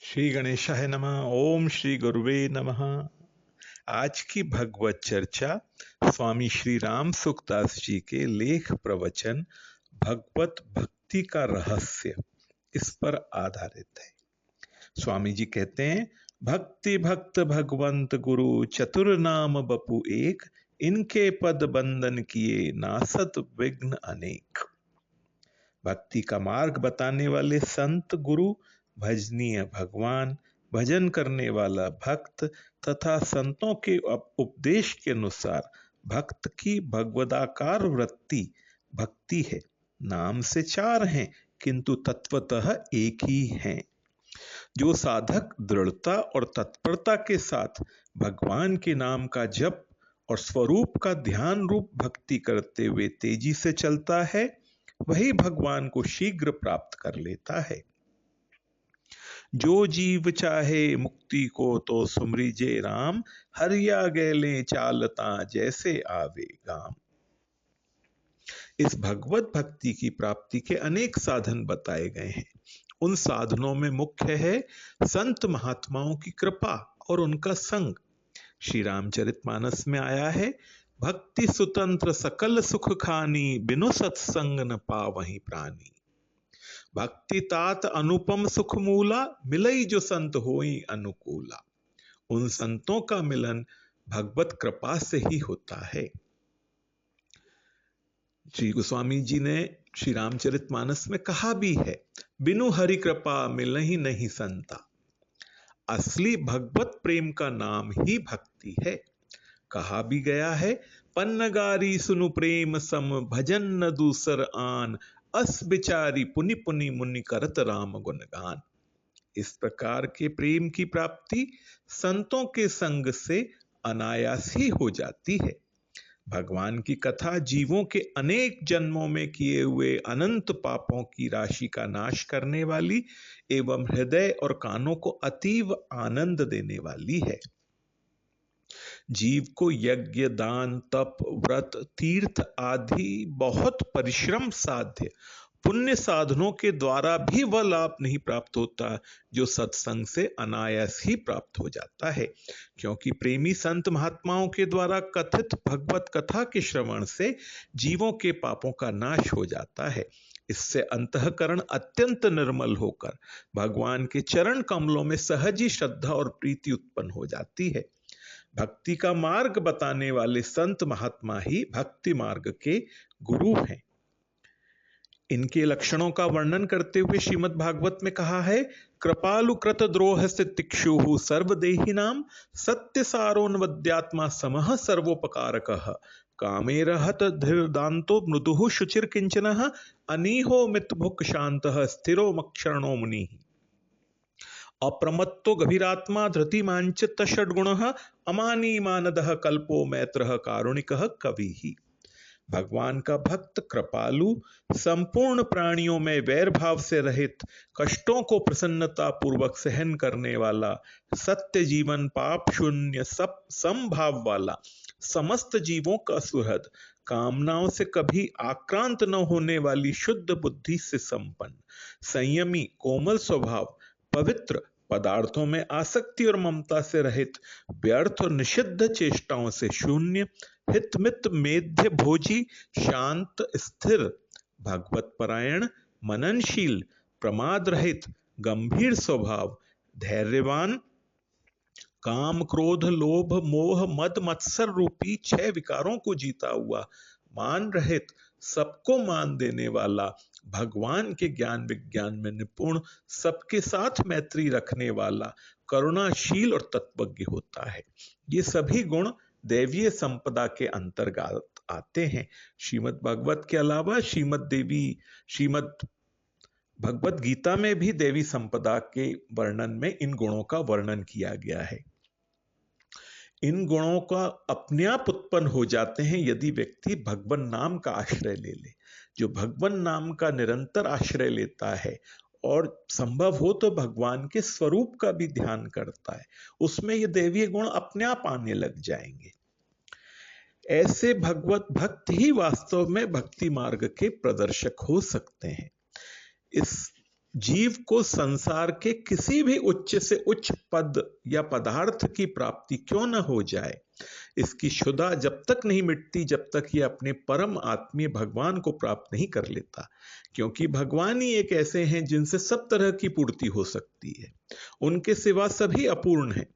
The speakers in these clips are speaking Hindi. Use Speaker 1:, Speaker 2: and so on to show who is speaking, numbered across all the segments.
Speaker 1: श्री गणेशाय नमः। ओम श्री गुरुवे नमः। आज की भगवत चर्चा स्वामी श्री राम सुखदास जी के लेख प्रवचन भगवत भक्ति का रहस्य इस पर आधारित है। स्वामी जी कहते हैं, भक्ति भक्त भगवंत गुरु चतुर नाम बपु एक, इनके पद बंदन किए नासत विघ्न अनेक। भक्ति का मार्ग बताने वाले संत गुरु, भजनीय भगवान, भजन करने वाला भक्त तथा संतों के उपदेश के अनुसार भक्त की भगवदाकार वृत्ति भक्ति है। नाम से चार हैं किंतु तत्वतः एक ही हैं। जो साधक दृढ़ता और तत्परता के साथ भगवान के नाम का जप और स्वरूप का ध्यान रूप भक्ति करते हुए तेजी से चलता है, वही भगवान को शीघ्र प्राप्त कर लेता है। जो जीव चाहे मुक्ति को तो सुमरिजे राम, हरिया गैले चालता जैसे आवे गाम। इस भगवत भक्ति की प्राप्ति के अनेक साधन बताए गए हैं। उन साधनों में मुख्य है संत महात्माओं की कृपा और उनका संग। श्री रामचरितमानस में आया है, भक्ति सुतंत्र सकल सुख खानी, बिनु सत्संग न पावहि प्राणी। भक्ति तात अनुपम सुख मूला, मिलई जो संत होई अनुकूला। उन संतों का मिलन भगवत कृपा से ही होता है। श्री गोस्वामी जी ने श्री रामचरितमानस में कहा भी है, बिनु हरि कृपा मिलहि नहीं संता। असली भगवत प्रेम का नाम ही भक्ति है। कहा भी गया है, पन्नगारी सुनु प्रेम सम, भजन न दूसर आन, अस बिचारी पुनि पुनि मुनि करत राम गुणगान। इस प्रकार के प्रेम की प्राप्ति संतों के संग से अनायास ही हो जाती है। भगवान की कथा जीवों के अनेक जन्मों में किए हुए अनंत पापों की राशि का नाश करने वाली एवं हृदय और कानों को अतीव आनंद देने वाली है। जीव को यज्ञ, दान, तप, व्रत, तीर्थ आदि बहुत परिश्रम साध्य पुण्य साधनों के द्वारा भी वह लाभ नहीं प्राप्त होता जो सत्संग से अनायास ही प्राप्त हो जाता है। क्योंकि प्रेमी संत महात्माओं के द्वारा कथित भगवत कथा के श्रवण से जीवों के पापों का नाश हो जाता है। इससे अंतःकरण अत्यंत निर्मल होकर भगवान के चरण कमलों में सहज ही श्रद्धा और प्रीति उत्पन्न हो जाती है। भक्ति का मार्ग बताने वाले संत महात्मा ही भक्ति मार्ग के गुरु हैं। इनके लक्षणों का वर्णन करते हुए श्रीमद् भागवत में कहा है, कृपालु कृत द्रोह से तिक्षु सर्वदेही नाम, सत्य सारोन्वद्यात्मा समः सर्वोपकारकः, कामे रहत धीर्दांतो मृदुः शुचिर किंचनः, अनीहो मितभुक् शांतः स्थिरो मक्षरणो मुनिः। अप्रमत्तो गभीरात्मा धृतिमांचित षड्गुणः, अमानी मानदः कल्पो मैत्रः कारुणिकः कविः। भगवान का भक्त कृपालु, संपूर्ण प्राणियों में वैर भाव से रहित, कष्टों को प्रसन्नता पूर्वक सहन करने वाला, सत्य जीवन, पाप शून्य, सब समभाव वाला, समस्त जीवों का सुहृद, कामनाओं से कभी आक्रांत न होने वाली शुद्ध बुद्धि से संपन्न, संयमी, कोमल स्वभाव, पवित्र, पदार्थों में आसक्ति और ममता से रहित, व्यर्थ और निषिद्ध चेष्टाओं से शून्य, हितमित मेध्य भोजी, शांत स्थिर, भगवत परायण, मननशील, प्रमाद रहित, गंभीर स्वभाव, धैर्यवान, काम क्रोध लोभ मोह मद मत्सर रूपी 6 विकारों को जीता हुआ, मान रहित, सबको मान देने वाला, भगवान के ज्ञान विज्ञान में निपुण, सबके साथ मैत्री रखने वाला, करुणाशील और तत्वज्ञ होता है। ये सभी गुण दैवीय संपदा के अंतर्गत आते हैं। श्रीमद् भागवत के अलावा श्रीमद् भगवत गीता में भी देवी संपदा के वर्णन में इन गुणों का वर्णन किया गया है। इन गुणों का अपने आप उत्पन्न हो जाते हैं यदि व्यक्ति भगवान नाम का आश्रय ले ले। जो भगवान नाम का निरंतर आश्रय लेता है और संभव हो तो भगवान के स्वरूप का भी ध्यान करता है, उसमें ये दैवीय गुण अपने आप आने लग जाएंगे। ऐसे भगवत भक्त ही वास्तव में भक्ति मार्ग के प्रदर्शक हो सकते हैं। इस जीव को संसार के किसी भी उच्च से उच्च पद या पदार्थ की प्राप्ति क्यों न हो जाए, इसकी क्षुधा जब तक नहीं मिटती जब तक ये अपने परम आत्मीय भगवान को प्राप्त नहीं कर लेता, क्योंकि भगवान ही एक ऐसे हैं जिनसे सब तरह की पूर्ति हो सकती है। उनके सिवा सभी अपूर्ण हैं।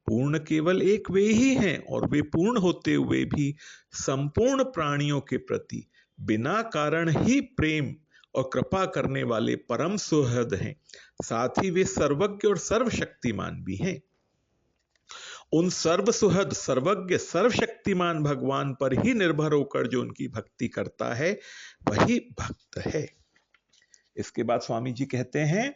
Speaker 1: पूर्ण केवल एक वे ही हैं और वे पूर्ण होते हुए भी संपूर्ण प्राणियों के प्रति बिना कारण ही प्रेम और कृपा करने वाले परम सुहृद हैं। साथ ही वे सर्वज्ञ और सर्वशक्तिमान भी हैं। उन सर्व सुहृद, सर्वज्ञ, सर्वशक्तिमान भगवान पर ही निर्भर होकर जो उनकी भक्ति करता है वही भक्त है। इसके बाद स्वामी जी कहते हैं,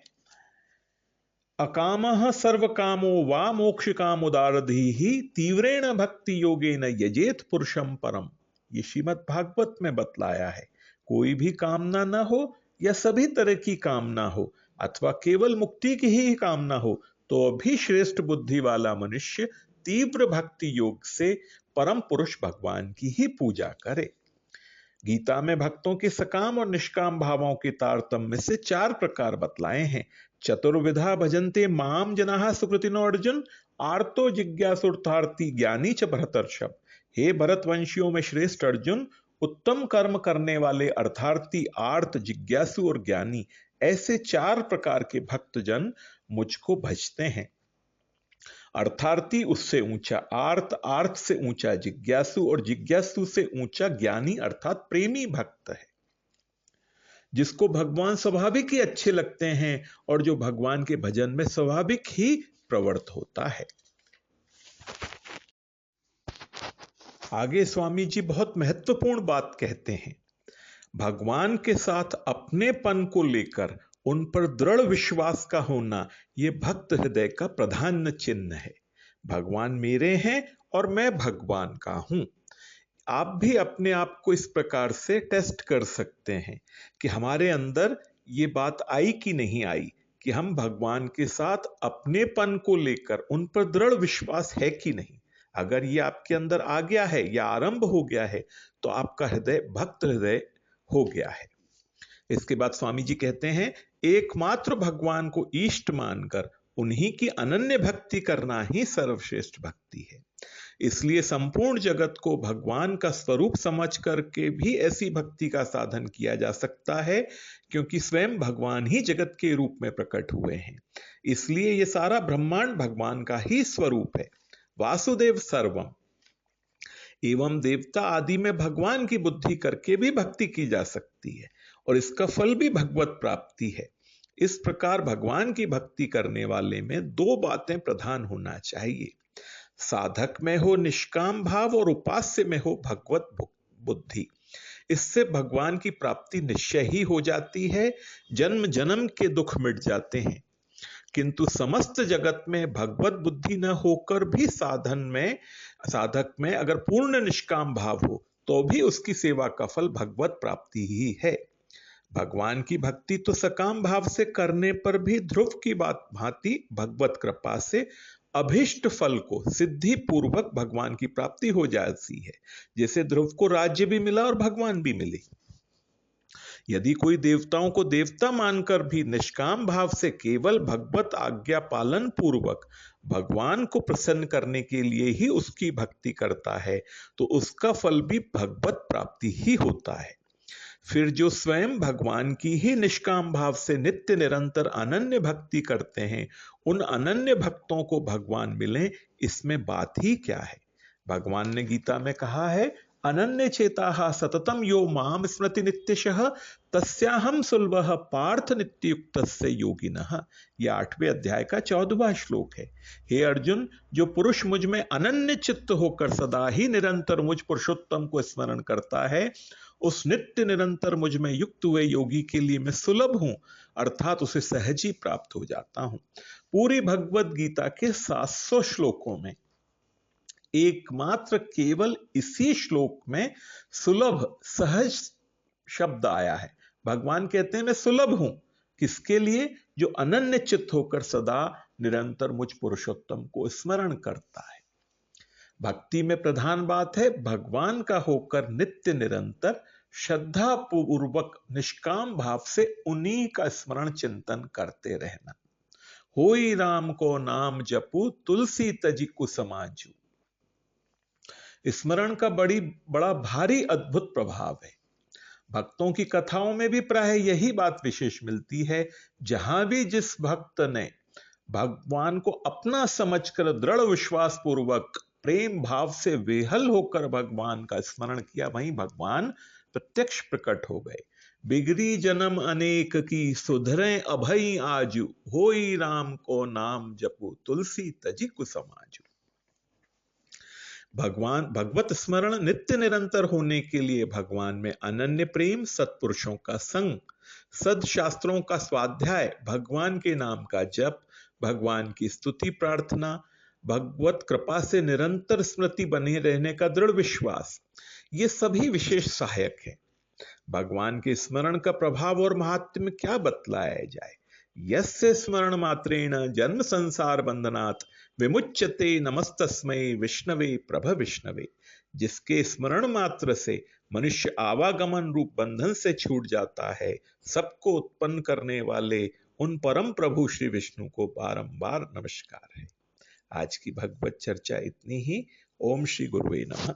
Speaker 1: अकामः सर्व कामो वा मोक्ष कामुदारधीहि तीव्रेण भक्ति योगेन यजेत पुरुषम परम। ये श्रीमद् भागवत में बतलाया है। कोई भी कामना न हो या सभी तरह की कामना हो अथवा केवल मुक्ति की ही कामना हो, तो भी श्रेष्ठ बुद्धि वाला मनुष्य तीव्र भक्ति योग से परम पुरुष भगवान की ही पूजा करे। गीता में भक्तों के सकाम और निष्काम भावों के तारतम्य से 4 प्रकार बतलाए हैं। चतुर्विधा भजन्ते माम जनाः सुकृतिनो अर्जुन, आर्तो जिज्ञासुर्थार्थी ज्ञानी च भरतर्षभ। हे भरतवंशियों में श्रेष्ठ अर्जुन, उत्तम कर्म करने वाले अर्थार्थी, आर्त, जिज्ञासु और ज्ञानी, ऐसे 4 प्रकार के भक्तजन मुझको भजते हैं। अर्थार्थी उससे ऊंचा आर्त, आर्त से ऊंचा जिज्ञासु और जिज्ञासु से ऊंचा ज्ञानी अर्थात प्रेमी भक्त है, जिसको भगवान स्वाभाविक ही अच्छे लगते हैं और जो भगवान के भजन में स्वाभाविक ही प्रवृत्त होता है। आगे स्वामी जी बहुत महत्वपूर्ण बात कहते हैं, भगवान के साथ अपनेपन को लेकर उन पर दृढ़ विश्वास का होना यह भक्त हृदय का प्रधान चिन्ह है। भगवान मेरे हैं और मैं भगवान का हूं। आप भी अपने आप को इस प्रकार से टेस्ट कर सकते हैं कि हमारे अंदर ये बात आई कि नहीं आई, कि हम भगवान के साथ अपनेपन को लेकर उन पर दृढ़ विश्वास है कि नहीं। अगर ये आपके अंदर आ गया है या आरंभ हो गया है तो आपका हृदय भक्त हृदय हो गया है। इसके बाद स्वामी जी कहते हैं, एकमात्र भगवान को इष्ट मानकर उन्हीं की अनन्य भक्ति करना ही सर्वश्रेष्ठ भक्ति है। इसलिए संपूर्ण जगत को भगवान का स्वरूप समझ करके भी ऐसी भक्ति का साधन किया जा सकता है, क्योंकि स्वयं भगवान ही जगत के रूप में प्रकट हुए हैं। इसलिए यह सारा ब्रह्मांड भगवान का ही स्वरूप है। वासुदेव सर्वम एवं देवता आदि में भगवान की बुद्धि करके भी भक्ति की जा सकती है और इसका फल भी भगवत प्राप्ति है। इस प्रकार भगवान की भक्ति करने वाले में 2 बातें प्रधान होना चाहिए, साधक में हो निष्काम भाव और उपास्य में हो भगवत बुद्धि। इससे भगवान की प्राप्ति निश्चय ही हो जाती है, जन्म जन्म के दुख मिट जाते हैं। किंतु समस्त जगत में भगवत बुद्धि न होकर भी साधक में अगर पूर्ण निष्काम भाव हो तो भी उसकी सेवा का फल भगवत प्राप्ति ही है। भगवान की भक्ति तो सकाम भाव से करने पर भी ध्रुव की बात भांति भगवत कृपा से अभिष्ट फल को सिद्धि पूर्वक भगवान की प्राप्ति हो जाती है, जैसे ध्रुव को राज्य भी मिला और भगवान भी मिले। यदि कोई देवताओं को देवता मानकर भी निष्काम भाव से केवल भगवत आज्ञा पालन पूर्वक भगवान को प्रसन्न करने के लिए ही उसकी भक्ति करता है तो उसका फल भी भगवत प्राप्ति ही होता है। फिर जो स्वयं भगवान की ही निष्काम भाव से नित्य निरंतर अनन्य भक्ति करते हैं, उन अनन्य भक्तों को भगवान मिले, इसमें बात ही क्या है। भगवान ने गीता में कहा है, अनन्य चेताः सततम यो माम स्मृति नित्यशः तस्याहम सुलभः पार्थ नित्ययुक्तस्य योगिनः। यह 8वें अध्याय का 14वां श्लोक है। हे अर्जुन, जो पुरुष मुझ में अनन्य चित्त होकर सदा ही निरंतर मुझ पुरुषोत्तम को स्मरण करता है, उस नित्य निरंतर मुझ में युक्त हुए योगी के लिए मैं सुलभ हूं, अर्थात उसे सहज ही प्राप्त हो जाता हूं। पूरी भगवत गीता के 700 श्लोकों में एकमात्र केवल इसी श्लोक में सुलभ सहज शब्द आया है। भगवान कहते हैं मैं सुलभ हूं, किसके लिए? जो अनन्य चित्त होकर सदा निरंतर मुझ पुरुषोत्तम को स्मरण करता है। भक्ति में प्रधान बात है भगवान का होकर नित्य निरंतर श्रद्धा पूर्वक निष्काम भाव से उन्हीं का स्मरण चिंतन करते रहना। होई राम को नाम जपू तुलसी तजी कुसमाजू। स्मरण का बड़ा भारी अद्भुत प्रभाव है। भक्तों की कथाओं में भी प्राय यही बात विशेष मिलती है। जहां भी जिस भक्त ने भगवान को अपना समझकर दृढ़ विश्वास पूर्वक प्रेम भाव से वेहल होकर भगवान का स्मरण किया, वहीं भगवान प्रत्यक्ष प्रकट हो गए। बिगड़ी जन्म अनेक की सुधरे अभई आजू, होई राम को नाम जपू तुलसी तजी कुसमाजू। भगवान भगवत स्मरण नित्य निरंतर होने के लिए भगवान में अनन्य प्रेम, सत्पुरुषों का संग, सदशास्त्रों का स्वाध्याय, भगवान के नाम का जप, भगवान की स्तुति प्रार्थना, भगवत कृपा से निरंतर स्मृति बने रहने का दृढ़ विश्वास, ये सभी विशेष सहायक है। भगवान के स्मरण का प्रभाव और महात्म्य क्या बतलाया जाए। यस्य स्मरण मात्रेण जन्म संसार बंधनात् विमुच्यते नमस्तस्मै विष्णवे प्रभ विष्णवे। जिसके स्मरण मात्र से मनुष्य आवागमन रूप बंधन से छूट जाता है, सबको उत्पन्न करने वाले उन परम प्रभु श्री विष्णु को बारंबार नमस्कार है। आज की भगवत चर्चा इतनी ही। ओम श्री गुरुवे नमः।